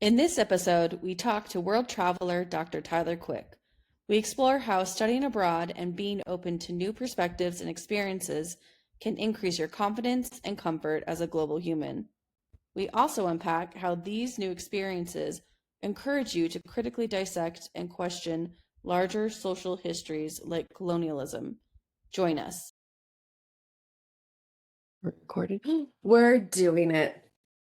In this episode, we talk to world traveler Dr. Tyler Quick. We explore how studying abroad and being open to new perspectives and experiences can increase your confidence and comfort as a global human. We also unpack how these new experiences encourage you to critically dissect and question larger social histories like colonialism. Join us. We're recording. We're doing it.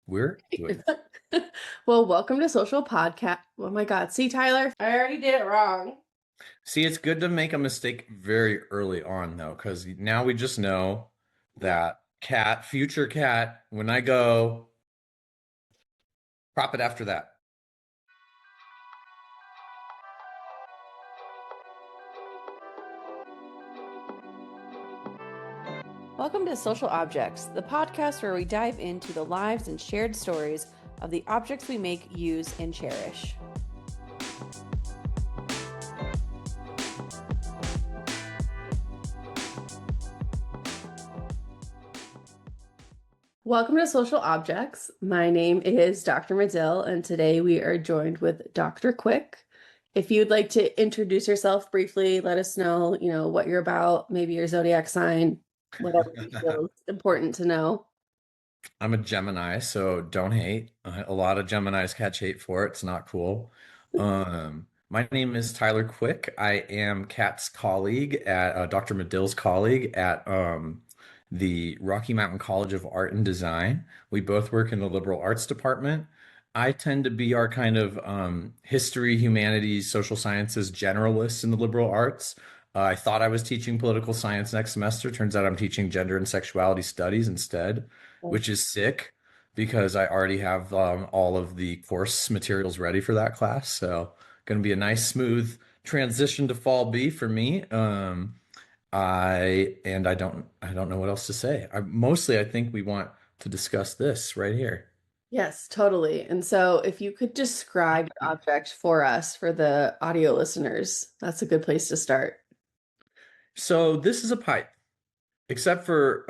We're doing it. Well, welcome to Social Podcast. Oh my God. See, Tyler, I already did it wrong. See, it's good to make a mistake very early on, though, because now we just know that future cat, when I go, prop it after that. Welcome to Social Objects, the podcast where we dive into the lives and shared stories of the objects we make, use, and cherish. Welcome to Social Objects. My name is Dr. Medill, and today we are joined with Dr. Quick. If you'd like to introduce yourself briefly, let us know, what you're about, maybe your zodiac sign, whatever you feel is important to know. I'm a Gemini, so don't hate. A lot of Geminis catch hate for it. It's not cool. My name is Tyler Quick. I am Kat's colleague at Dr. Medill's colleague at the Rocky Mountain College of Art and Design. We both work in the liberal arts department. I tend to be our kind of history, humanities, social sciences generalist in the liberal arts. I thought I was teaching political science next semester. Turns out I'm teaching gender and sexuality studies instead, which is sick because I already have all of the course materials ready for that class. So going to be a nice, smooth transition to fall B for me. I don't know what else to say. I think we want to discuss this right here. Yes, totally. And so if you could describe the object for us, for the audio listeners, that's a good place to start. So this is a pipe, except for,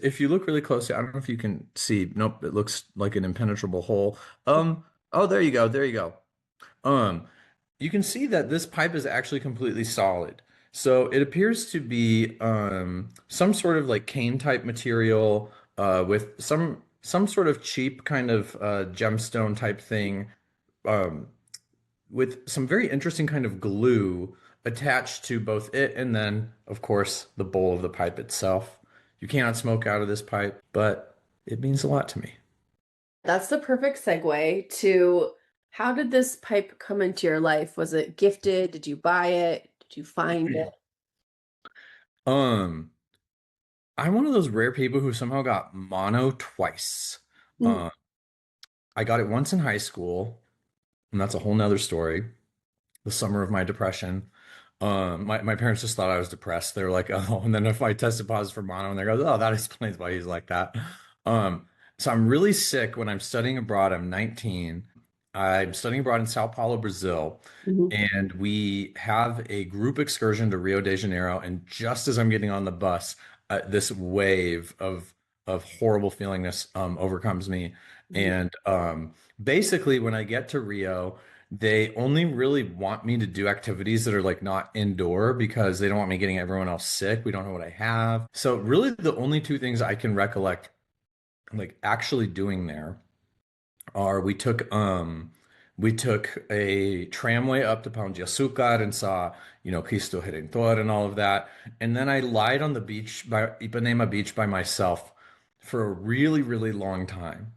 if you look really closely, I don't know if you can see. Nope, it looks like an impenetrable hole. Oh, there you go. There you go. You can see that this pipe is actually completely solid. So it appears to be some sort of like cane type material with some sort of cheap kind of gemstone type thing with some very interesting kind of glue attached to both it and then, of course, the bowl of the pipe itself. You cannot smoke out of this pipe, but it means a lot to me. That's the perfect segue to how did this pipe come into your life? Was it gifted? Did you buy it? Did you find it? I'm one of those rare people who somehow got mono twice. I got it once in high school, and that's a whole nother story. The summer of my depression. My parents just thought I was depressed. They were like, oh, and then if I tested positive for mono, and they go, oh, that explains why he's like that. So I'm really sick when I'm studying abroad. I'm 19. I'm studying abroad in Sao Paulo, Brazil, and we have a group excursion to Rio de Janeiro. And just as I'm getting on the bus, this wave of horrible feelingness overcomes me. And basically, when I get to Rio, they only really want me to do activities that are like not indoor because they don't want me getting everyone else sick. We don't know what I have. So really the only two things I can recollect like actually doing there are we took a tramway up to Pão de Açúcar and saw, Cristo Redentor and all of that. And then I lied on the beach by Ipanema Beach by myself for a really, really long time.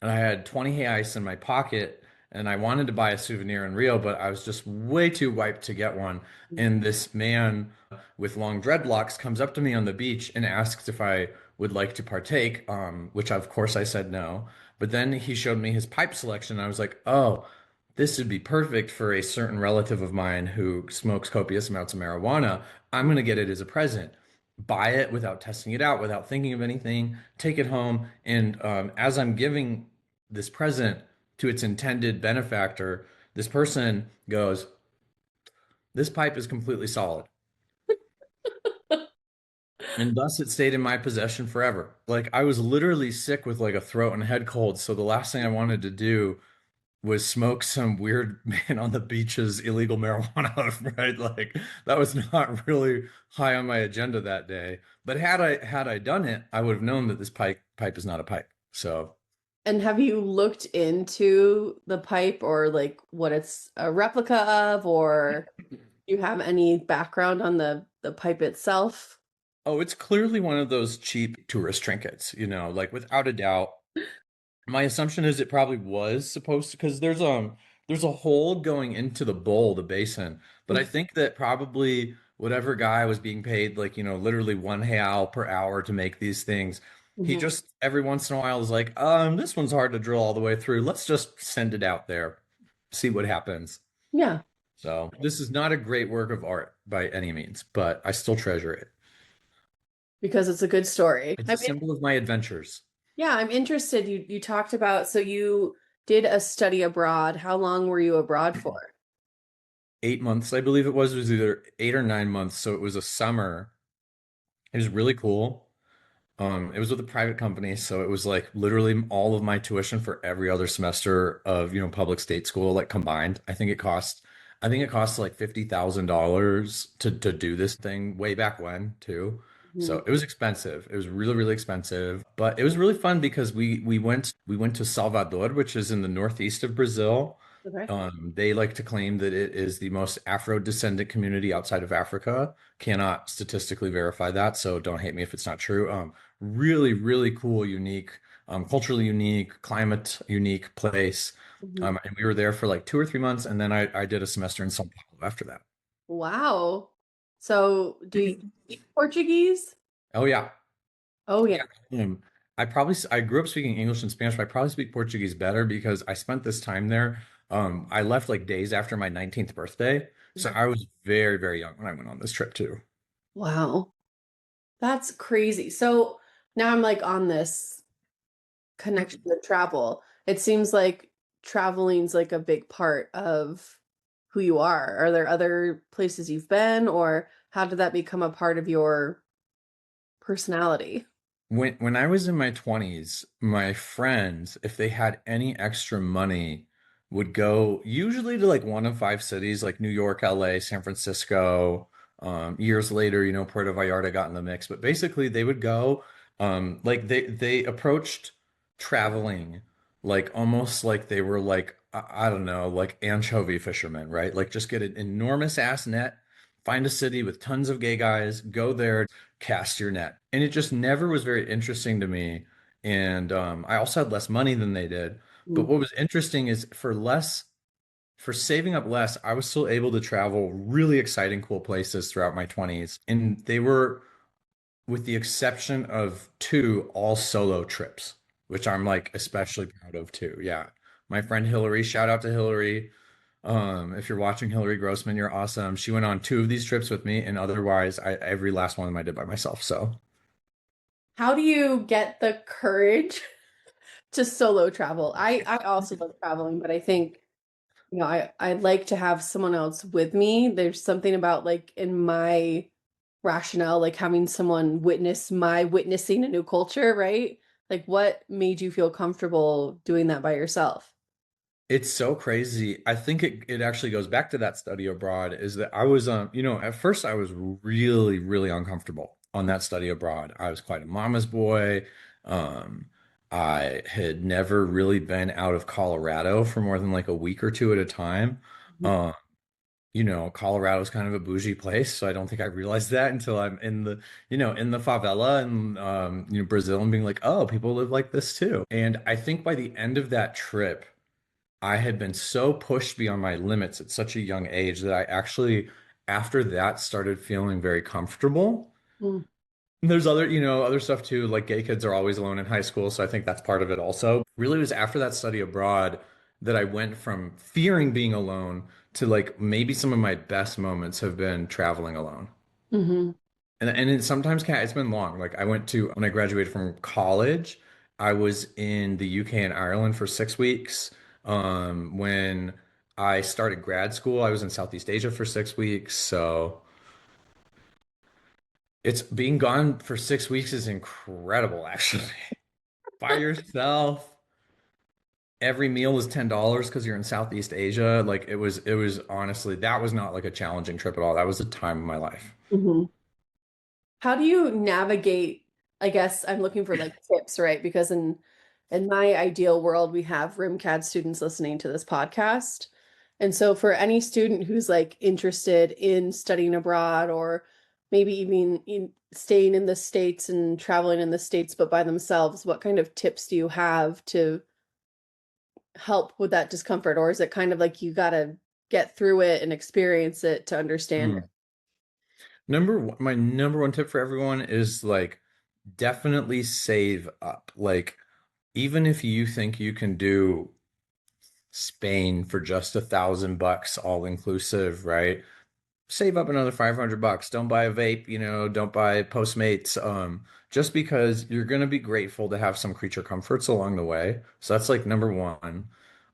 And I had 20 reais in my pocket and I wanted to buy a souvenir in Rio, but I was just way too wiped to get one. And this man with long dreadlocks comes up to me on the beach and asks if I would like to partake, which of course I said no. But then he showed me his pipe selection. And I was like, oh, this would be perfect for a certain relative of mine who smokes copious amounts of marijuana. I'm going to get it as a present. Buy it without testing it out, without thinking of anything, take it home. And as I'm giving this present to its intended benefactor, this person goes, this pipe is completely solid. And thus it stayed in my possession forever. Like I was literally sick with like a throat and head cold. So the last thing I wanted to do was smoke some weird man on the beaches illegal marijuana, right? Like that was not really high on my agenda that day. But had I done it, I would have known that this pipe is not a pipe. So And have you looked into the pipe or like what it's a replica of, or do you have any background on the pipe itself? oh, it's clearly one of those cheap tourist trinkets, like without a doubt. My assumption is it probably was supposed to, because there's a hole going into the bowl, the basin. But I think that probably whatever guy was being paid like, literally 1 real per hour to make these things, he Mhm. just every once in a while is like, this one's hard to drill all the way through. Let's just send it out there, see what happens. Yeah, So this is not a great work of art by any means, but I still treasure it. because it's a good story. It's I a mean, symbol of my adventures. yeah, I'm interested. You talked about, so you did a study abroad. How long were you abroad for? 8 months, I believe it was. It was either 8 or 9 months. So it was a summer. It was really cool. It was with a private company, so it was like literally all of my tuition for every other semester of, public state school, like combined. I think it cost like $50,000 to do this thing way back when too. So Mhm. it was expensive. It was really, really expensive, but it was really fun because we went to Salvador, which is in the northeast of Brazil. Okay. They like to claim that it is the most Afro-descendant community outside of Africa. Cannot statistically verify that, so don't hate me if it's not true. Really, really cool, unique, culturally unique, climate unique place. Mhm. And we were there for like 2 or 3 months, and then I did a semester in São Paulo after that. Wow. So do you speak Portuguese? Oh yeah, Oh yeah. yeah. I grew up speaking English and Spanish, but I probably speak Portuguese better because I spent this time there. I left like days after my 19th birthday, so I was very, very young when I went on this trip too. Wow. That's crazy. So now I'm like on this connection to travel. It seems like traveling's like a big part of who you are. Are there other places you've been, or how did that become a part of your personality? When I was in my 20s, my friends, if they had any extra money, would go usually to like one of five cities like New York, LA, San Francisco. Years later, Puerto Vallarta got in the mix, but basically they would go, like they approached traveling like almost like they were like I don't know, like anchovy fishermen, right? Like just get an enormous ass net, find a city with tons of gay guys, go there, cast your net. And it just never was very interesting to me. And I also had less money than they did. But Mm. what was interesting is for saving up less, I was still able to travel really exciting, cool places throughout my 20s. And they were, with the exception of two, all solo trips, which I'm like especially proud of too. Yeah. My friend Hillary, shout out to Hillary. If you're watching, Hillary Grossman, you're awesome. She went on two of these trips with me, and otherwise, every last one of them I did by myself. So How do you get the courage to solo travel? I also love traveling, but I think, I'd like to have someone else with me. There's something about like in my rationale, like having someone witness my witnessing a new culture, right? Like what made you feel comfortable doing that by yourself? it's so crazy. I think it actually goes back to that study abroad is that I was, at first I was really, really uncomfortable on that study abroad. I was quite a mama's boy. Um, I had never really been out of Colorado for more than like a week or two at a time. Um, Colorado's kind of a bougie place, so I don't think I realized that until I'm in the favela and Brazil and being like, oh, people live like this too. And I think by the end of that trip, I had been so pushed beyond my limits at such a young age that I actually, after that, started feeling very comfortable. Mm. And there's other stuff too, like gay kids are always alone in high school, so I think that's part of it also. Really, it was after that study abroad that I went from fearing being alone to like maybe some of my best moments have been traveling alone. Hmm. And it sometimes it's been long. Like I went to when I graduated from college, I was in the UK and Ireland for 6 weeks. When I started grad school, I was in Southeast Asia for 6 weeks. So it's being gone for 6 weeks is incredible, actually. By yourself. every meal was $10 because you're in Southeast Asia. Like it was honestly, that was not like a challenging trip at all. That was the time of my life. Mhm. How do you navigate? I guess I'm looking for like tips, right? Because in my ideal world, we have RimCAD students listening to this podcast. And so for any student who's like interested in studying abroad or maybe even staying in the States and traveling in the States but by themselves, what kind of tips do you have to help with that discomfort? Or is it kind of like you got to get through it and experience it to understand it? Mm. My number one tip for everyone is like definitely save up. Like even if you think you can do Spain for just $1,000 all inclusive, right? Save up another $500. Don't buy a vape, don't buy Postmates. Just because you're gonna be grateful to have some creature comforts along the way. So that's like number one.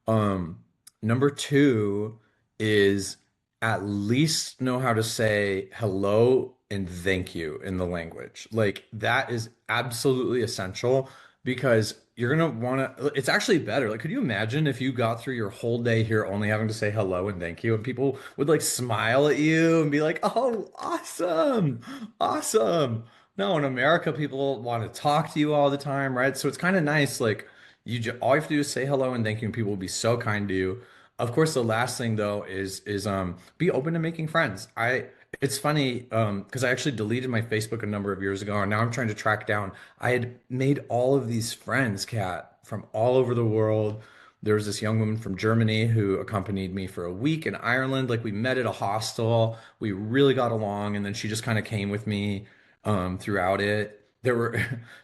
Um, Number two is at least know how to say hello and thank you in the language. Like that is absolutely essential because you're gonna want to, it's actually better. Like, could you imagine if you got through your whole day here only having to say hello and thank you, and people would like smile at you and be like, "Oh, awesome, awesome." No, in America, people want to talk to you all the time, right? So it's kind of nice, like all you have to do is say hello and thank you, and people will be so kind to you. Of course, the last thing though is be open to making friends. It's funny because I actually deleted my Facebook a number of years ago, and now I'm trying to track down. I had made all of these friends, Kat, from all over the world. There was this young woman from Germany who accompanied me for a week in Ireland. Like we met at a hostel. We really got along, and then she just kind of came with me throughout it. There were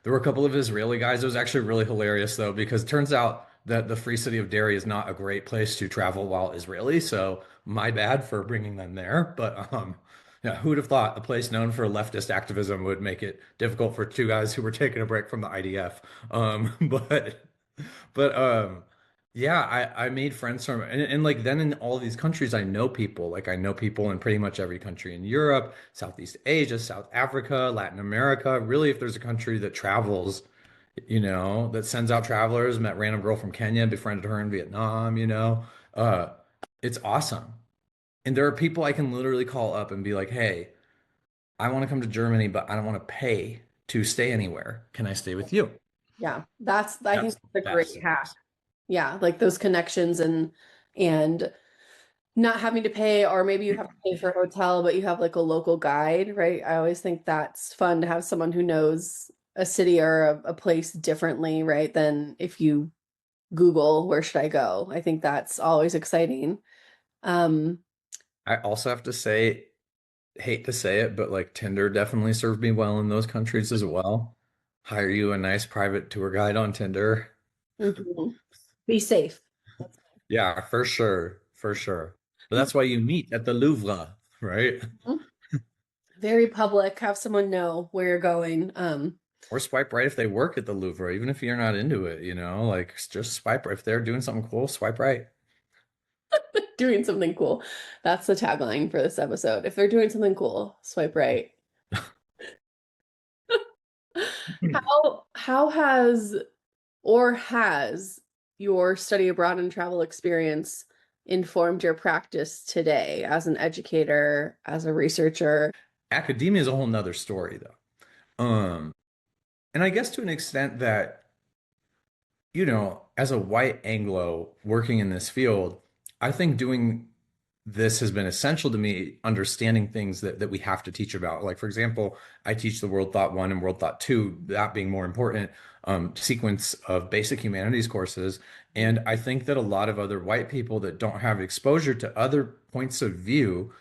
there were a couple of Israeli guys. It was actually really hilarious though, because it turns out that the Free City of Derry is not a great place to travel while Israeli. So my bad for bringing them there. But yeah, who would have thought a place known for leftist activism would make it difficult for two guys who were taking a break from the IDF? But yeah, I made friends from and like then in all these countries I know people. Like I know people in pretty much every country in Europe, Southeast Asia, South Africa, Latin America. Really, if there's a country that travels, that sends out travelers, met random girl from Kenya, befriended her in Vietnam. Uh, it's awesome. And there are people I can literally call up and be like, "Hey, I want to come to Germany, but I don't want to pay to stay anywhere. Can I stay with you?" Yeah, I think That's the that's a best great hack. service. Yeah, like those connections and not having to pay, or maybe you have to pay for a hotel, but you have like a local guide, right? I always think that's fun to have someone who knows a city or a place differently, right? Than if you Google, where should I go? I think that's always exciting. Um, I also have to say, hate to say it, but like Tinder definitely served me well in those countries as well. Hire you a nice private tour guide on Tinder. mhm. Be safe. Yeah, for sure. For sure. But that's why you meet at the Louvre, right? Mhm. Very public, have someone know where you're going. Or swipe right if they work at the Louvre, even if you're not into it, like just swipe right. If they're doing something cool, swipe right. Doing something cool. That's the tagline for this episode. If they're doing something cool, swipe right. How has your study abroad and travel experience informed your practice today as an educator, as a researcher? Academia is a whole nother story though. And I guess to an extent that as a white Anglo working in this field, I think doing this has been essential to me understanding things that we have to teach about. Like, for example, I teach the World Thought 1 and World Thought 2, that being more important, sequence of basic humanities courses. And I think that a lot of other white people that don't have exposure to other points of view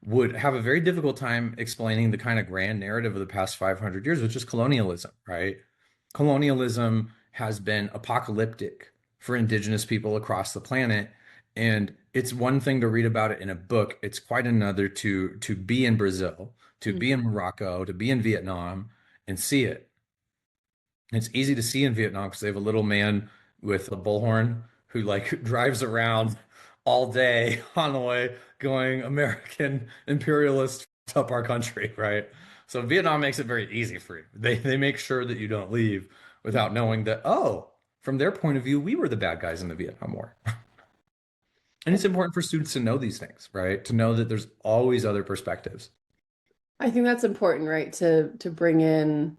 would have a very difficult time explaining the kind of grand narrative of the past 500 years, which is colonialism, right? Colonialism has been apocalyptic for indigenous people across the planet. And it's one thing to read about it in a book. It's quite another to be in Brazil, to Mm. be in Morocco, to be in Vietnam and see it. It's easy to see in Vietnam because they have a little man with a bullhorn who like drives around all day on the way going American imperialist up our country, right? So Vietnam makes it very easy for you. They make sure that you don't leave without knowing that, oh, from their point of view, we were the bad guys in the Vietnam War. And it's important for students to know these things, right? To know that there's always other perspectives. I think that's important, right? To bring in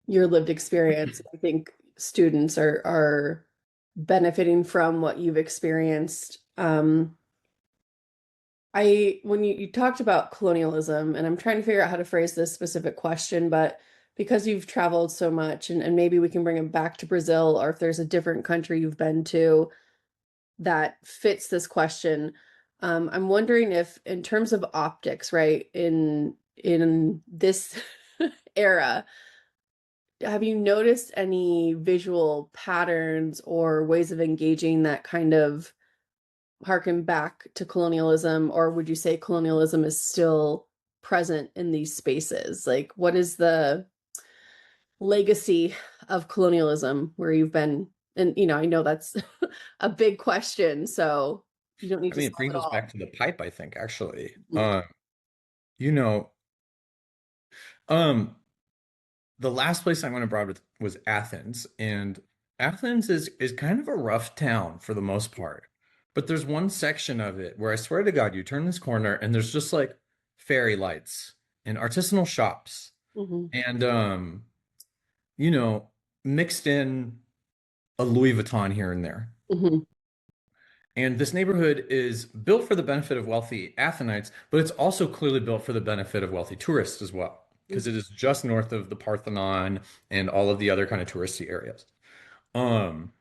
your lived experience. I think students are benefiting from what you've experienced. When you talked about colonialism, and I'm trying to figure out how to phrase this specific question, but because you've traveled so much, and maybe we can bring it back to Brazil, or if there's a different country you've been to that fits this question, I'm wondering if, in terms of optics, right, in this era, have you noticed any visual patterns or ways of engaging that kind of harken back to colonialism, or would you say colonialism is still present in these spaces? Like, what is the legacy of colonialism where you've been? And I know that's a big question, so you don't need I to mean, it solve it brings us all. back to the pipe, I think, actually. Mhm. You know, um, the last place I went abroad with was Athens, and Athens is kind of a rough town for the most part. But there's one section of it where I swear to God, you turn this corner and there's just like fairy lights and artisanal shops Mhm. and you know, mixed in a Louis Vuitton here and there. Mhm. And this neighborhood is built for the benefit of wealthy Athenites, but it's also clearly built for the benefit of wealthy tourists as well, because it is just north of the Parthenon and all of the other kind of touristy areas. Um,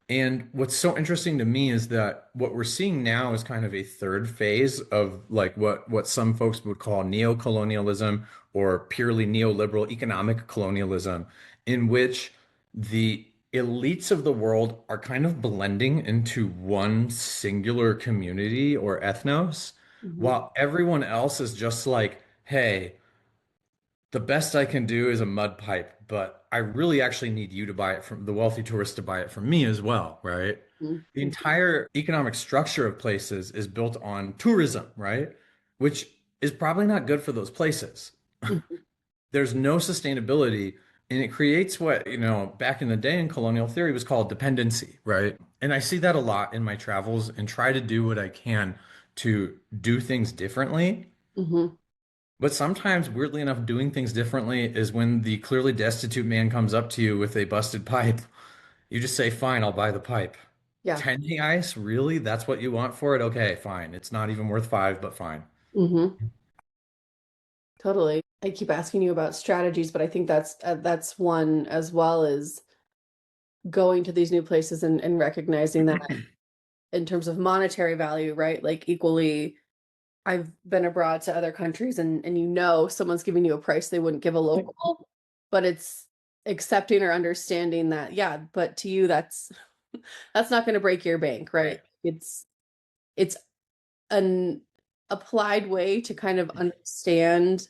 and what's so interesting to me is that what we're seeing now is kind of a third phase of like what some folks would call neo-colonialism or purely neoliberal economic colonialism, in which the elites of the world are kind of blending into one singular community or ethnos, Mhm. while everyone else is just like, hey, the best I can do is a mud pipe, but I really actually need you to buy it from the wealthy tourist to buy it from me as well, right? Mhm. The entire economic structure of places is built on tourism, right? Which is probably not good for those places. Mhm. There's no sustainability, and it creates what, back in the day in colonial theory was called dependency, right? And I see that a lot in my travels and try to do what I can to do things differently. Mhm. But sometimes, weirdly enough, doing things differently is when the clearly destitute man comes up to you with a busted pipe. You just say, fine, I'll buy the pipe. Yeah. 10 ice? Really? That's what you want for it? Okay, fine. It's not even worth five, but fine. Mhm. Totally. I keep asking you about strategies, but I think that's one as well, as going to these new places and recognizing that in terms of monetary value, right? Like, equally, I've been abroad to other countries, and someone's giving you a price they wouldn't give a local, but it's accepting or understanding that, yeah, but to you that's not going to break your bank, right? It's an applied way to kind of understand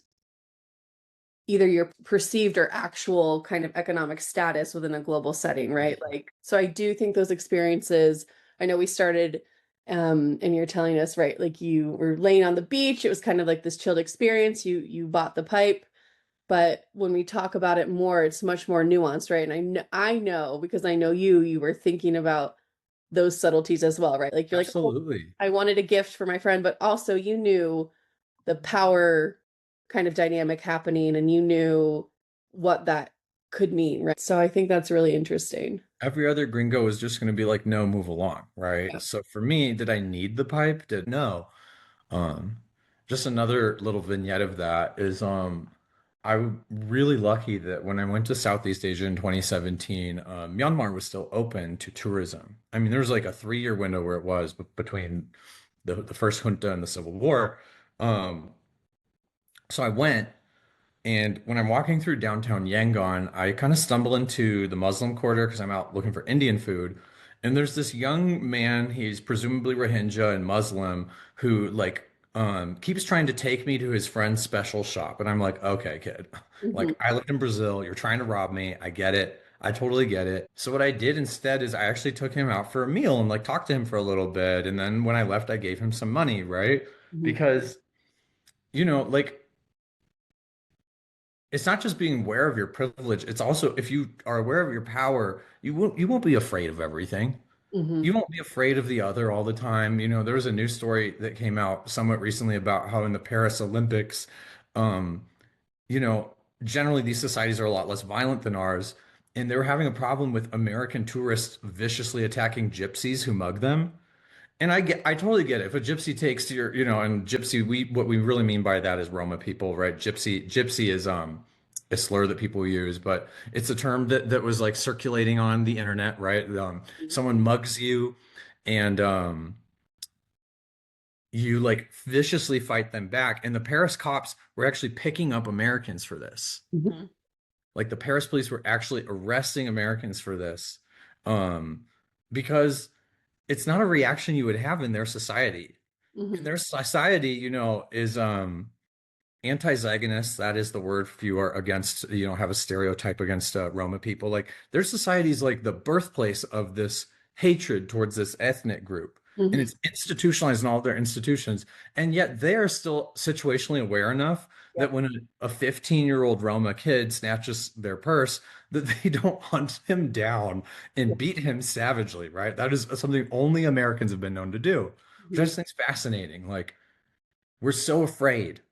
either your perceived or actual kind of economic status within a global setting, right? Like, so I do think those experiences, I know we started, and you're telling us, right, like you were laying on the beach, it was kind of like this chilled experience, you bought the pipe, but when we talk about it more, it's much more nuanced, right? And I know because I know you were thinking about those subtleties as well, right? Like, you're like, oh, Absolutely. I wanted a gift for my friend, but also you knew the power kind of dynamic happening, and you knew what that could mean, right? So I think that's really interesting. Every other gringo is just going to be like, no, move along, Yeah. right? So for me, did I need the pipe? Did no. Um, just another little vignette of that is I'm really lucky that when I went to Southeast Asia in 2017, Myanmar was still open to tourism. I mean, there was like a 3-year window where it was between the first junta and the civil war. Um, so I went, and when I'm walking through downtown Yangon, I kind of stumble into the Muslim quarter because I'm out looking for Indian food. And there's this young man, he's presumably Rohingya and Muslim, who like keeps trying to take me to his friend's special shop. And I'm like, okay, kid, Mhm. like I lived in Brazil, you're trying to rob me. I get it. I totally get it. So what I did instead is I actually took him out for a meal and like talked to him for a little bit. And then when I left, I gave him some money, right? Mhm. Because, like it's not just being aware of your privilege. It's also if you are aware of your power, you won't be afraid of everything. Hmm. You won't be afraid of the other all the time. There was a news story that came out somewhat recently about how in the Paris Olympics, um, you know, generally these societies are a lot less violent than ours, and they were having a problem with American tourists viciously attacking gypsies who mug them. And I totally get it. If a gypsy takes to and gypsy, what we really mean by that is Roma people, right? Gypsy is a slur that people use, but it's a term that was like circulating on the internet, right? Someone mugs you, and you like viciously fight them back. And the Paris cops were actually picking up Americans for this. Hmm. Like the Paris police were actually arresting Americans for this, um, because it's not a reaction you would have in their society. And Hmm. their society, is anti-Zionist. That is the word if you are against, have a stereotype against Roma people. Like their society is like the birthplace of this hatred towards this ethnic group. And Hmm. it's institutionalized in all their institutions. And yet they are still situationally aware enough that Yep. when a 15-year-old Roma kid snatches their purse, that they don't hunt him down and beat him savagely, right? That is something only Americans have been known to do, which I Hmm. just think is fascinating. Like, we're so afraid.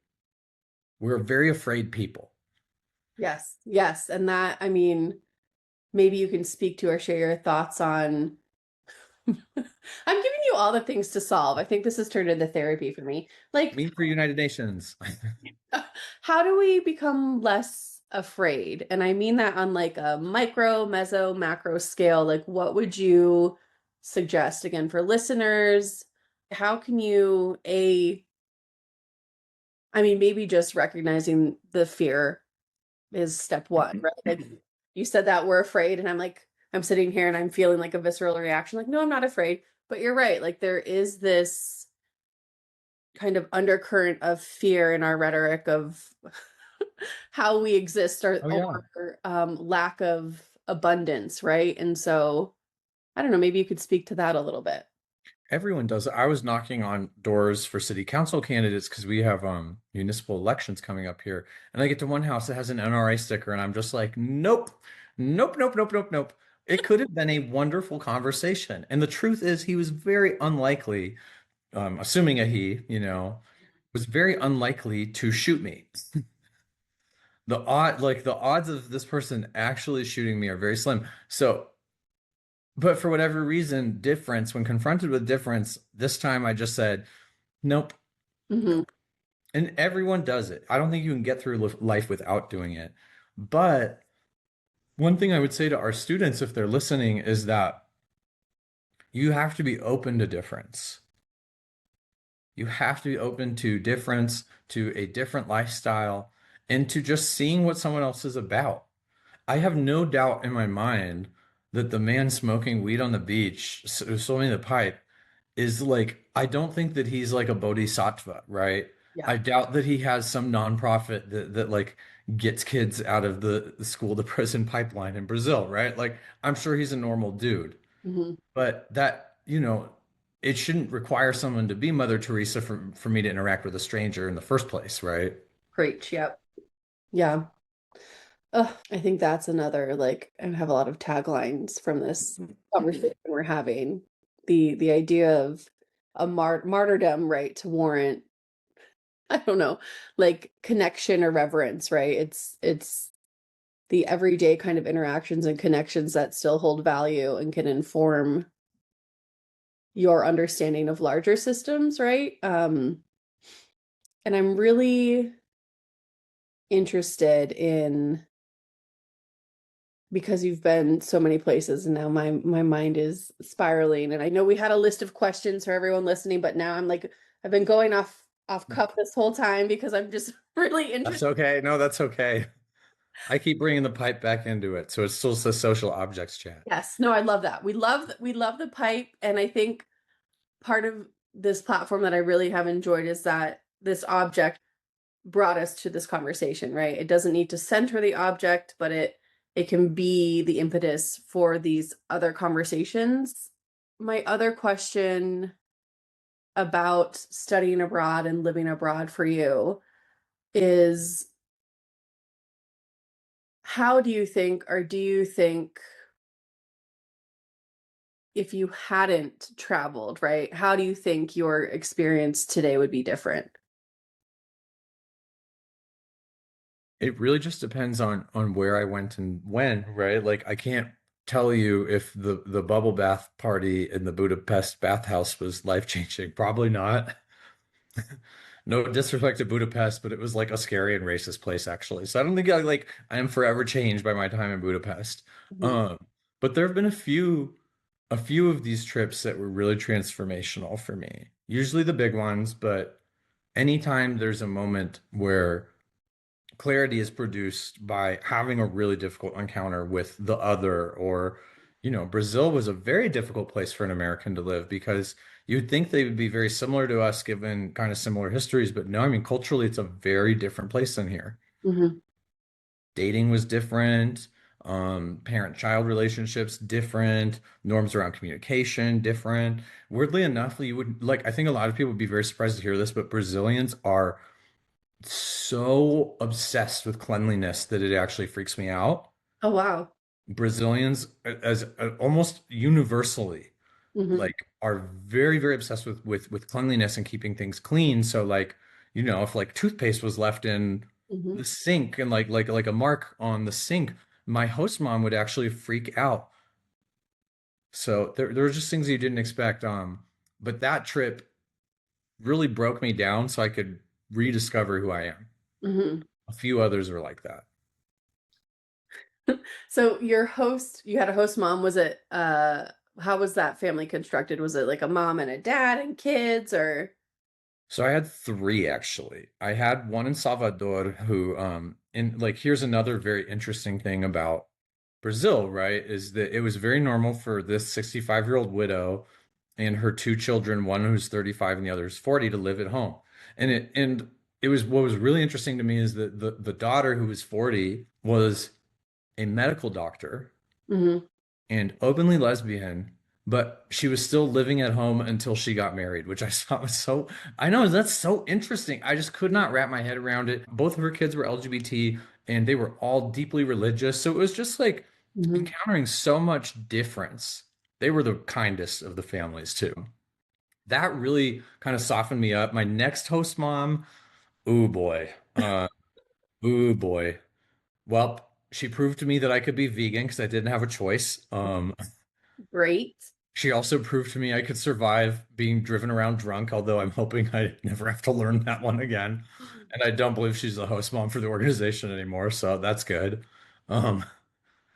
We're a very afraid people. Yes, yes. And that, I mean, maybe you can speak to or share your thoughts on. I'm giving you all the things to solve. I think this has turned into therapy for me. Like, Mean for United Nations. how do we become less afraid? And I mean that on like a micro, meso, macro scale. Like, what would you suggest again for listeners? How can you, I mean, maybe just recognizing the fear is step one, right? Like you said that we're afraid, and I'm like, I'm sitting here and I'm feeling like a visceral reaction, like, no, I'm not afraid. But you're right. Like there is this kind of undercurrent of fear in our rhetoric of how we exist Oh yeah. or lack of abundance, right? And so I don't know, maybe you could speak to that a little bit. Everyone does it. I was knocking on doors for city council candidates because we have municipal elections coming up here. And I get to one house that has an NRA sticker, and I'm just like, nope, nope, nope, nope, nope, nope. It could have been a wonderful conversation. And the truth is he was very unlikely, assuming a he, was very unlikely to shoot me. The odds of this person actually shooting me are very slim. So, but for whatever reason, when confronted with difference, this time I just said, nope, Hmm. nope. And everyone does it. I don't think you can get through life without doing it. But one thing I would say to our students, if they're listening, is that you have to be open to difference. You have to be open to difference, to a different lifestyle, and to just seeing what someone else is about. I have no doubt in my mind that the man smoking weed on the beach, smoking the pipe, is like, I don't think that he's like a bodhisattva, right? Yeah. I doubt that he has some nonprofit that like gets kids out of the school to prison pipeline in Brazil, right? Like, I'm sure he's a normal dude, Hmm. but it shouldn't require someone to be Mother Teresa for me to interact with a stranger in the first place, right? Preach. Yep. Yeah. I think that's another, like, I have a lot of taglines from this conversation we're having. The idea of a martyrdom, right, to warrant, I don't know, like connection or reverence, right? It's the everyday kind of interactions and connections that still hold value and can inform your understanding of larger systems, right? And I'm really interested in, because you've been so many places and now my mind is spiraling, and I know we had a list of questions for everyone listening, but now I'm like, I've been going off cuff this whole time because I'm just really That's interested. okay. No, that's okay. I keep bringing the pipe back into it, so it's still the social objects chat. Yes, no, I love that. We love the pipe, and I think part of this platform that I really have enjoyed is that this object brought us to this conversation, right? It doesn't need to center the object, but it can be the impetus for these other conversations. My other question about studying abroad and living abroad for you is how do you think, or do you think if you hadn't traveled, right, how do you think your experience today would be different? It really just depends on where I went and when, right? Like I can't tell you if the bubble bath party in the Budapest bathhouse was life-changing. Probably not. No disrespect to Budapest, but it was like a scary and racist place actually. So I don't think I am forever changed by my time in Budapest. Mhm. Um, but there have been a few of these trips that were really transformational for me. Usually the big ones, but anytime there's a moment where clarity is produced by having a really difficult encounter with the other, or Brazil was a very difficult place for an American to live because you'd think they would be very similar to us given kind of similar histories, but no, I mean culturally it's a very different place than here. Mhm. Dating was different, parent-child relationships different, norms around communication different. Weirdly enough, you would like I think a lot of people would be very surprised to hear this, but Brazilians are so obsessed with cleanliness that it actually freaks me out. Oh, wow. Brazilians, as almost universally, Mhm. like are very, very obsessed with cleanliness and keeping things clean. So like, if like toothpaste was left in Mhm. the sink and like a mark on the sink, my host mom would actually freak out. So there were just things you didn't expect. But that trip really broke me down so I could rediscover who I am. Mhm. A few others are like that. So you had a host mom, was it how was that family constructed? Was it like a mom and a dad and kids, or So I had three actually. I had one in Salvador who and like here's another very interesting thing about Brazil, right? Is that it was very normal for this 65-year-old widow and her two children, one who's 35 and the other is 40, to live at home. And it was what was really interesting to me is that the daughter who was 40 was a medical doctor Mhm. and openly lesbian, but she was still living at home until she got married, which I thought was so, I know that's so interesting. I just could not wrap my head around it. Both of her kids were LGBT and they were all deeply religious. So it was just like Mhm. encountering so much difference. They were the kindest of the families too. That really kind of softened me up. My next host mom, ooh boy. Ooh boy. Well, she proved to me that I could be vegan because I didn't have a choice. Great. She also proved to me I could survive being driven around drunk, although I'm hoping I never have to learn that one again. And I don't believe she's the host mom for the organization anymore, so that's good. Um,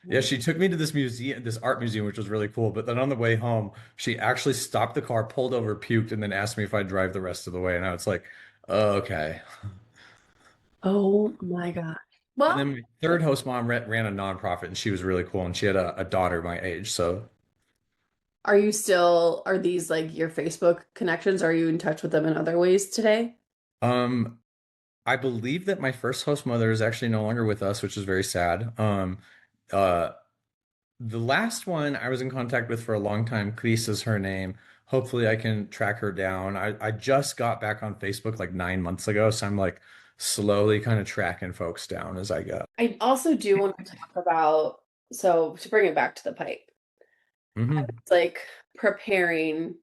yeah, she took me to this museum, this art museum, which was really cool. But then on the way home, she actually stopped the car, pulled over, puked, and then asked me if I'd drive the rest of the way. And I was like, oh, okay. Oh my God. And Well, then my third host mom ran a nonprofit, and she was really cool. And she had a daughter my age, so are these like your Facebook connections? Are you in touch with them in other ways today? um, I believe that my first host mother is actually no longer with us, which is very sad. Uh, the last one I was in contact with for a long time, Chris is her name. Hopefully, I can track her down. I just got back on Facebook like 9 months ago, so I'm like slowly kind of tracking folks down as I go. I also do want to talk about, so to bring it back to the pipe, Hmm. it's like preparing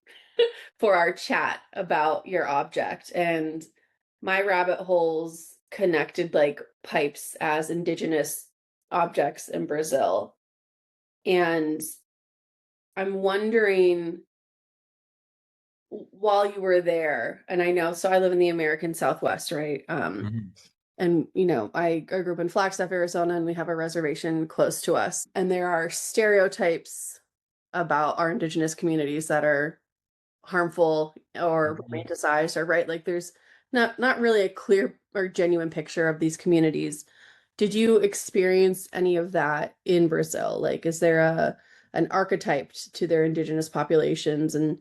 for our chat about your object, and my rabbit holes connected like pipes as indigenous objects in Brazil. And I'm wondering, while you were there, and I know, so I live in the American Southwest, right? Hmm. And I grew up in Flagstaff, Arizona, and we have a reservation close to us. And there are stereotypes about our indigenous communities that are harmful or Hmm. romanticized, or right, like there's not really a clear or genuine picture of these communities. Did you experience any of that in Brazil? Like, is there a an archetype to their indigenous populations, and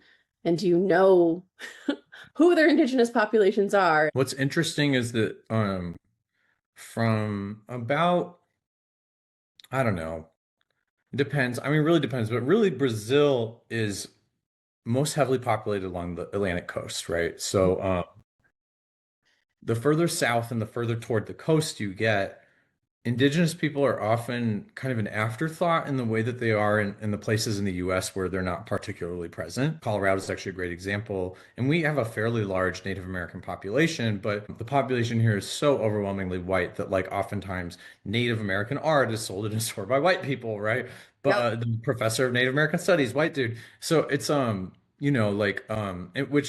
do you know who their indigenous populations are? What's interesting is that from about I don't know, it depends. I mean, it really depends, but really Brazil is most heavily populated along the Atlantic coast, right? So the further south and the further toward the coast you get, indigenous people are often kind of an afterthought in the way that they are in the places in the US where they're not particularly present. Colorado is actually a great example. And we have a fairly large Native American population, but the population here is so overwhelmingly white that like oftentimes Native American art is sold in a store by white people, right? But Yep. the professor of Native American Studies, white dude. So it's which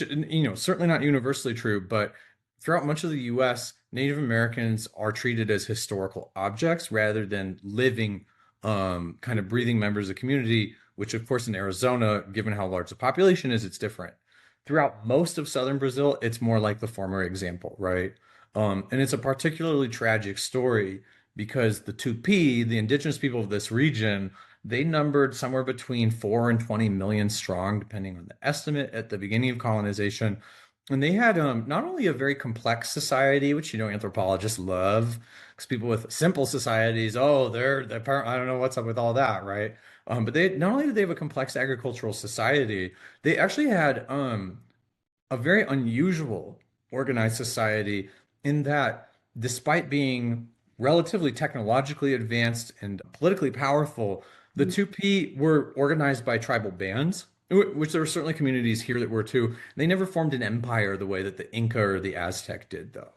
certainly not universally true, but throughout much of the US, Native Americans are treated as historical objects rather than living, kind of breathing members of the community, which, of course, in Arizona, given how large the population is, it's different. Throughout most of southern Brazil, it's more like the former example, right? And it's a particularly tragic story because the Tupi, the indigenous people of this region, they numbered somewhere between 4 and 20 million strong, depending on the estimate at the beginning of colonization. And they had not only a very complex society, which anthropologists love, because people with simple societies, oh, I don't know what's up with all that, right? But they not only did they have a complex agricultural society, they actually had a very unusual organized society in that despite being relatively technologically advanced and politically powerful, the Mhm. Tupi were organized by tribal bands, which there were certainly communities here that were too. They never formed an empire the way that the Inca or the Aztec did, though.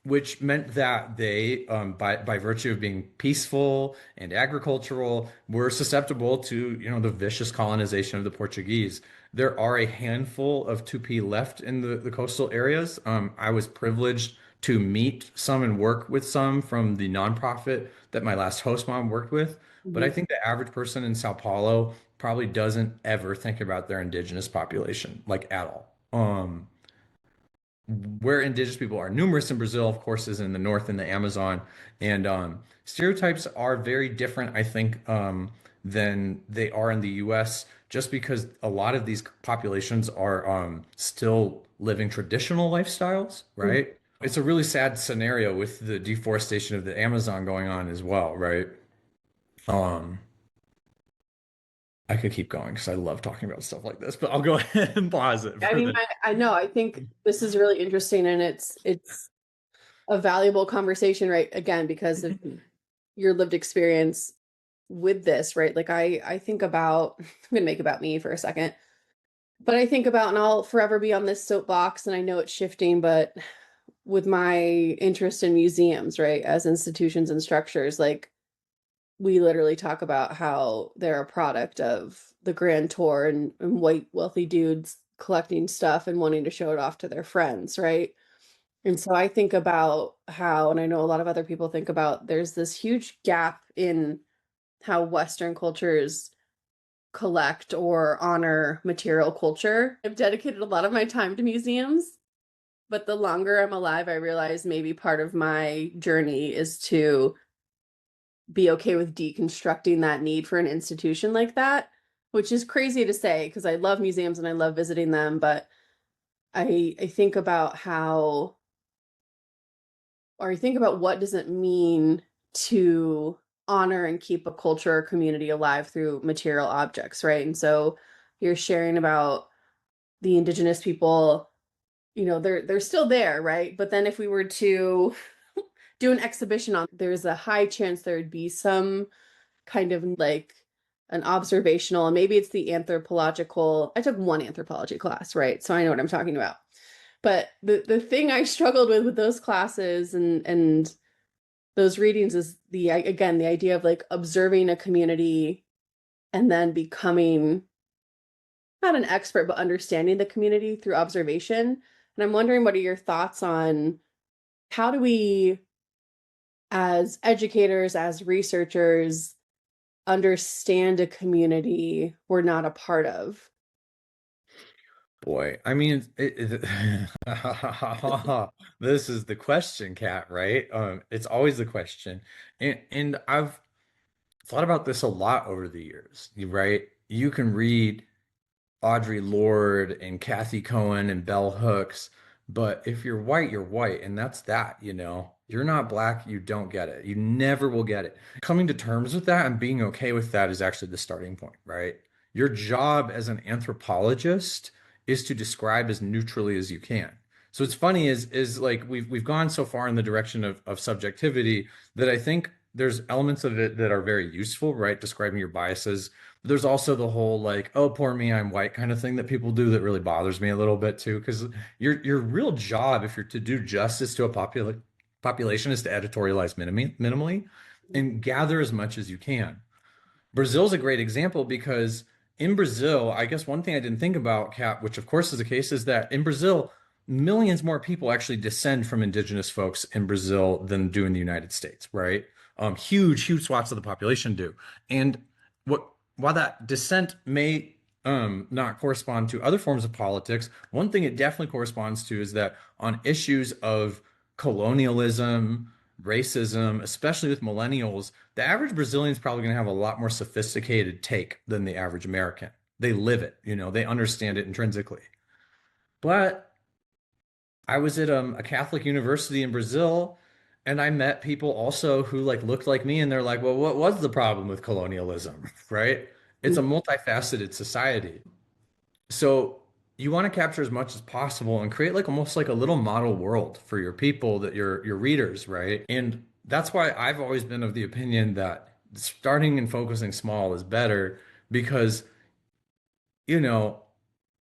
Which meant that they, by virtue of being peaceful and agricultural, were susceptible to, the vicious colonization of the Portuguese. There are a handful of Tupi left in the coastal areas. I was privileged to meet some and work with some from the nonprofit that my last host mom worked with. But I Mhm. think the average person in Sao Paulo probably doesn't ever think about their indigenous population, like at all. Where indigenous people are numerous in Brazil, of course, is in the north in the Amazon. And stereotypes are very different, I think, than they are in the US, just because a lot of these populations are still living traditional lifestyles, Mhm. right? It's a really sad scenario with the deforestation of the Amazon going on as well, right? Um, I could keep going because I love talking about stuff like this, but I'll go ahead and pause it I for mean, the. I know. I think this is really interesting, and it's a valuable conversation, right? Again, because of your lived experience with this, right? Like I think about, I'm gonna make about me for a second, but I think about, and I'll forever be on this soapbox, and I know it's shifting, but with my interest in museums, right, as institutions and structures, like we literally talk about how they're a product of the grand tour and white wealthy dudes collecting stuff and wanting to show it off to their friends, right? And so I think about how, and I know a lot of other people think about, there's this huge gap in how Western cultures collect or honor material culture. I've dedicated a lot of my time to museums, but the longer I'm alive, I realize maybe part of my journey is to be okay with deconstructing that need for an institution like that, which is crazy to say because I love museums and I love visiting them, but I think about how, or I think about what does it mean to honor and keep a culture or community alive through material objects, right? And so you're sharing about the indigenous people, they're still there, right? But then if we were to do an exhibition on, there's a high chance there would be some kind of like an observational, and maybe it's the anthropological. I took one anthropology class, right? So I know what I'm talking about. But the thing I struggled with those classes and those readings is the idea of like observing a community and then becoming not an expert but understanding the community through observation. And I'm wondering, what are your thoughts on how do we, as educators, as researchers, understand a community we're not a part of? Boy, I mean, this is the question, Kat, right? It's always the question. And I've thought about this a lot over the years, right? You can read Audre Lorde and Kathy Cohen and Bell Hooks, but if you're white, you're white, and that's that, you know. You're not black, you don't get it. You never will get it. Coming to terms with that and being okay with that is actually the starting point, right? Your job as an anthropologist is to describe as neutrally as you can. So it's funny is like we've gone so far in the direction of subjectivity that I think there's elements of it that are very useful, right? Describing your biases. But there's also the whole like, oh, poor me, I'm white kind of thing that people do that really bothers me a little bit too. Because your real job, if you're to do justice to a population, is to editorialize minimally and gather as much as you can. Brazil's a great example because in Brazil, I guess one thing I didn't think about, Cap, which of course is the case, is that in Brazil, millions more people actually descend from indigenous folks in Brazil than do in the United States, right? Huge swaths of the population do. And what while that descent may not correspond to other forms of politics, one thing it definitely corresponds to is that on issues of colonialism, racism, especially with millennials, the average Brazilian is probably going to have a lot more sophisticated take than the average American. They live it, they understand it intrinsically. But I was at a Catholic university in Brazil, and I met people also who like looked like me, and they're like, "Well, what was the problem with colonialism?" Right? It's a multifaceted society. So you want to capture as much as possible and create like almost like a little model world for your people that your readers, right? And that's why I've always been of the opinion that starting and focusing small is better because, you know,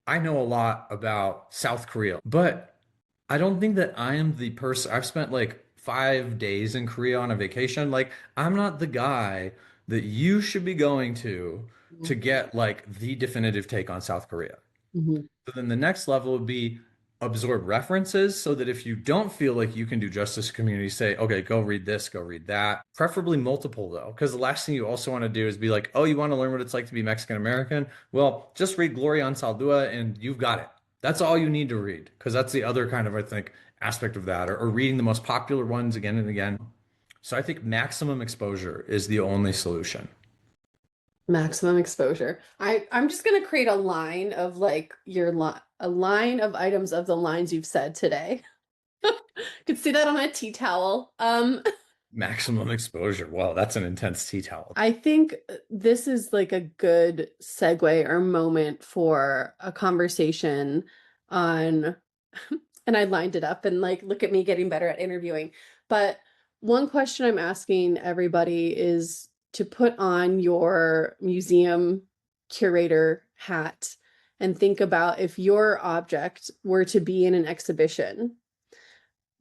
I know a lot about South Korea, but I don't think that I am the person. I've spent like 5 days in Korea on a vacation. Like, I'm not the guy that you should be going to get like the definitive take on South Korea. Mhm. So then the next level would be absorb references so that if you don't feel like you can do justice to community, say, okay, go read this, go read that. Preferably multiple though, because the last thing you also want to do is be like, oh, you want to learn what it's like to be Mexican American? Well, just read Gloria Anzaldúa and you've got it. That's all you need to read, because that's the other kind of, I think, aspect of that, or reading the most popular ones again and again. So I think maximum exposure is the only solution. Maximum exposure. I'm just gonna create a line of like a line of items of the lines you've said today. Could see that on a tea towel. Maximum exposure. Wow, that's an intense tea towel. I think this is like a good segue or moment for a conversation on, and I lined it up and like, look at me getting better at interviewing. But one question I'm asking everybody is to put on your museum curator hat and think about if your object were to be in an exhibition.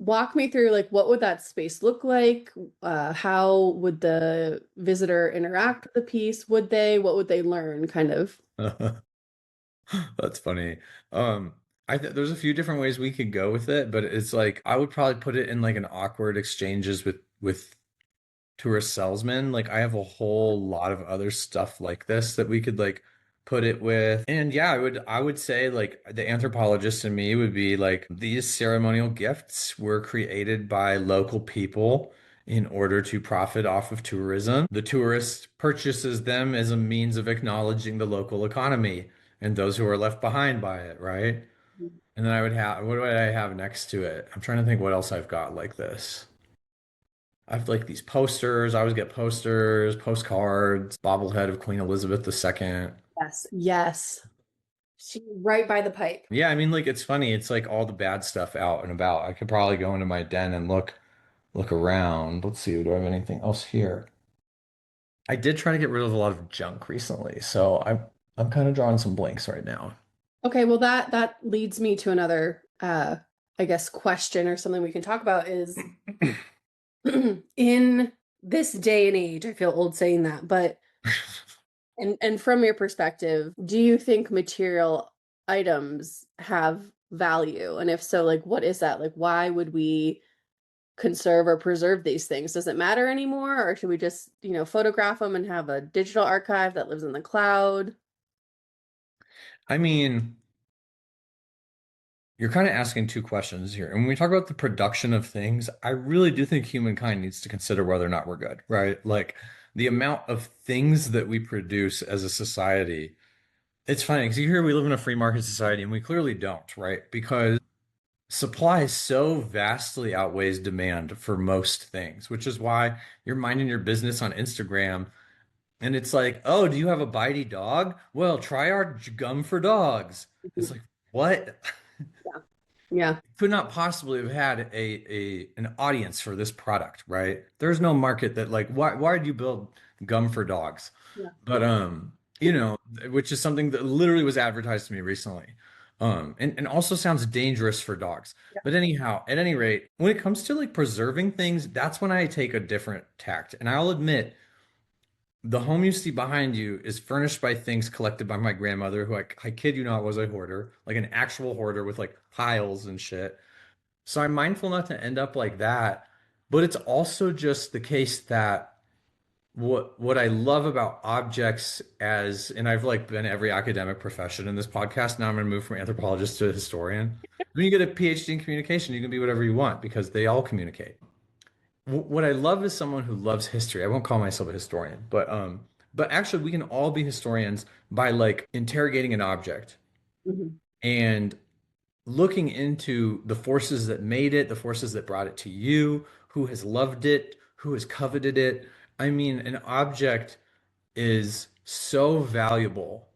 Walk me through like what would that space look like? How would the visitor interact with the piece? Would they? What would they learn? Kind of. That's funny. Um, there's a few different ways we could go with it, but it's like I would probably put it in like an awkward exchanges with tourist salesmen. Like I have a whole lot of other stuff like this that we could like put it with. And yeah, I would say like the anthropologist in me would be like these ceremonial gifts were created by local people in order to profit off of tourism. The tourist purchases them as a means of acknowledging the local economy and those who are left behind by it, right? And then I would have, what would I have next to it? I'm trying to think what else I've got like this. I have like these posters. I always get posters, postcards, bobblehead of Queen Elizabeth II. Yes. Yes. She right by the pipe. Yeah, I mean, like it's funny. It's like all the bad stuff out and about. I could probably go into my den and look around. Let's see, do I have anything else here? I did try to get rid of a lot of junk recently, so I'm kind of drawing some blanks right now. Okay, well that leads me to another I guess question or something we can talk about is in this day and age, I feel old saying that, but and from your perspective, do you think material items have value? And if so, like what is that? Like why would we conserve or preserve these things? Does it matter anymore? Or should we just, photograph them and have a digital archive that lives in the cloud? I mean, you're kind of asking two questions here. And when we talk about the production of things, I really do think humankind needs to consider whether or not we're good, right? Like the amount of things that we produce as a society. It's funny because you hear we live in a free market society and we clearly don't, right? Because supply so vastly outweighs demand for most things, which is why you're minding your business on Instagram and it's like, oh, do you have a bitey dog? Well, try our gum for dogs. It's like, what? Yeah. Could not possibly have had an audience for this product, right? There's no market that like why did you build gum for dogs? Yeah. But you know, which is something that literally was advertised to me recently. And also sounds dangerous for dogs. Yeah. But anyhow, at any rate, when it comes to like preserving things, that's when I take a different tact. And I'll admit, the home you see behind you is furnished by things collected by my grandmother, who I kid you not was a hoarder, like an actual hoarder with like piles and shit. So I'm mindful not to end up like that. But it's also just the case that what I love about objects as, and I've like been every academic profession in this podcast. Now I'm going to move from anthropologist to historian. When you get a PhD in communication, you can be whatever you want because they all communicate. What I love is someone who loves history. I won't call myself a historian, but actually we can all be historians by like interrogating an object Mhm. and looking into the forces that made it, the forces that brought it to you, who has loved it, who has coveted it. I mean, an object is so valuable.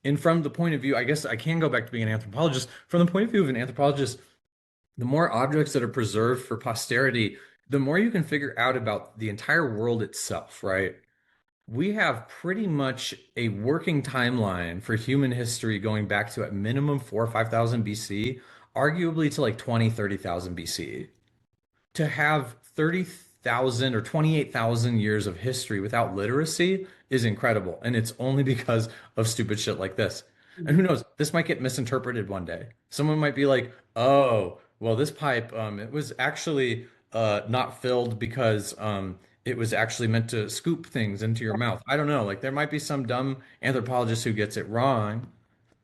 And from the point of view, I guess I can go back to being an anthropologist. From the point of view of an anthropologist, the more objects that are preserved for posterity, the more you can figure out about the entire world itself, right? We have pretty much a working timeline for human history going back to at minimum 4 or 5,000 BC, arguably to like 20, 30,000 BC. To have 30,000 or 28,000 years of history without literacy is incredible. And it's only because of stupid shit like this. And who knows, this might get misinterpreted one day. Someone might be like, oh, well, this pipe, it was actually not filled because it was actually meant to scoop things into your mouth. I don't know. Like, there might be some dumb anthropologist who gets it wrong,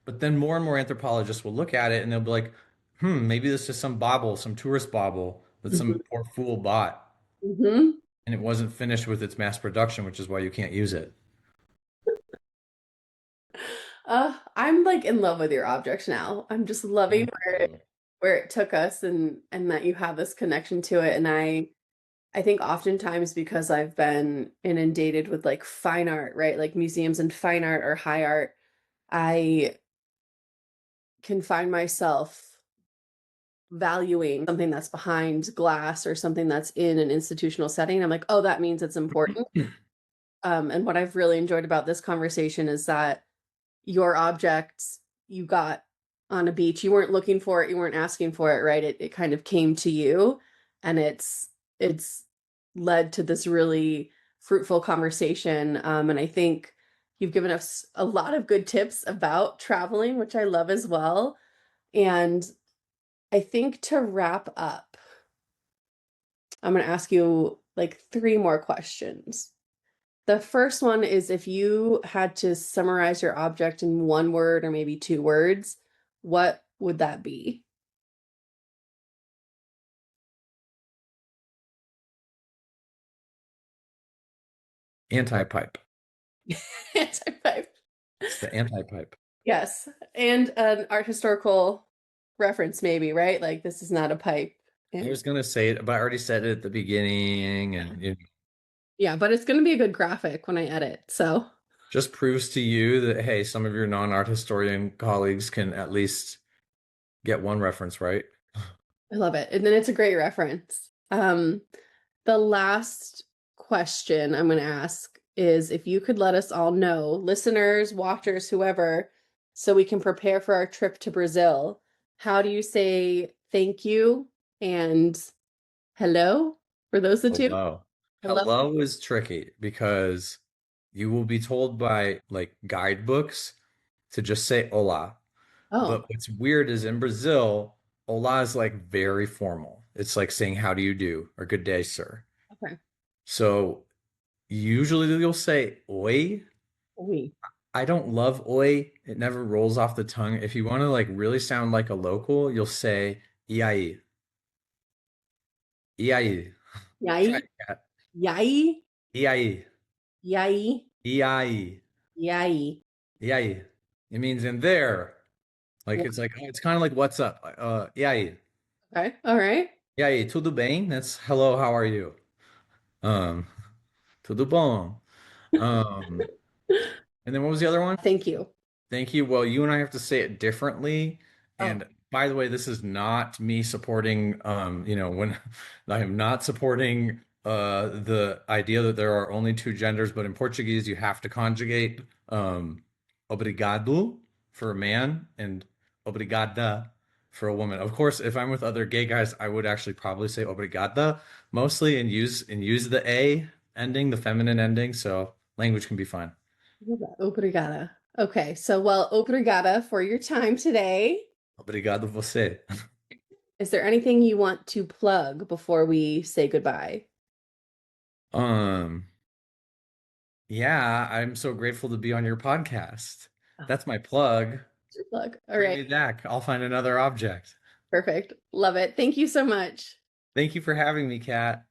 but then more and more anthropologists will look at it and they'll be like, maybe this is some bauble, some tourist bauble that some Mhm. poor fool bought Mhm. and it wasn't finished with its mass production, which is why you can't use it. I'm like in love with your objects now. I'm just loving Thank where you. it took us, and that you have this connection to it. And I think oftentimes because I've been inundated with like fine art, right? Like museums and fine art or high art, I can find myself valuing something that's behind glass or something that's in an institutional setting. I'm like, oh, that means it's important. And what I've really enjoyed about this conversation is that your objects you got on a beach, you weren't looking for it, you weren't asking for it, right? It kind of came to you, and it's led to this really fruitful conversation. And I think you've given us a lot of good tips about traveling, which I love as well. And I think to wrap up, I'm going to ask you like three more questions. The first one is, if you had to summarize your object in one word or maybe two words, what would that be? Anti-pipe. Anti-pipe. It's the anti-pipe. Yes. And an art historical reference, maybe, right? Like, this is not a pipe. I And was gonna say it, but I already said it at the beginning, and it yeah, but it's going to be a good graphic when I edit. So just proves to you that hey, some of your non-art historian colleagues can at least get one reference right. I love it. And then it's a great reference. The last question I'm going to ask is, if you could let us all know, listeners, watchers, whoever, so we can prepare for our trip to Brazil, how do you say thank you and hello for those the two? Hello. Hello. Hello is tricky because you will be told by like guidebooks to just say hola. Oh, But what's weird is in Brazil, hola is like very formal. It's like saying how do you do or good day, sir. okay. So usually you'll say oi. Oui. I don't love oi. It never rolls off the tongue. If you want to like really sound like a local, you'll say e aí. E aí. Try Yai, it, Kat. yai, E aí. yai, E aí. yai. E aí. It means in there. Like it's kind of like what's up? E aí. Okay. All right. E aí, tudo bem? That's hello, how are you? Um, tudo bom. Um, and then what was the other one? Thank you. Thank you. Well, you and I have to say it differently. Oh, And By the way, this is not me supporting, when I am not supporting the idea that there are only two genders, but in Portuguese you have to conjugate obrigado for a man and obrigada for a woman. Of course, if I'm with other gay guys, I would actually probably say obrigada mostly and use the a ending, the feminine ending, so language can be fine. Obrigada. Okay, so well, obrigada for your time today. Obrigado você. Is there anything you want to plug before we say goodbye? Um, yeah, I'm so grateful to be on your podcast. Oh, That's my plug. your plug. All Bring right, me back. I'll find another object. perfect. Love it. Thank you so much. Thank you for having me, Kat.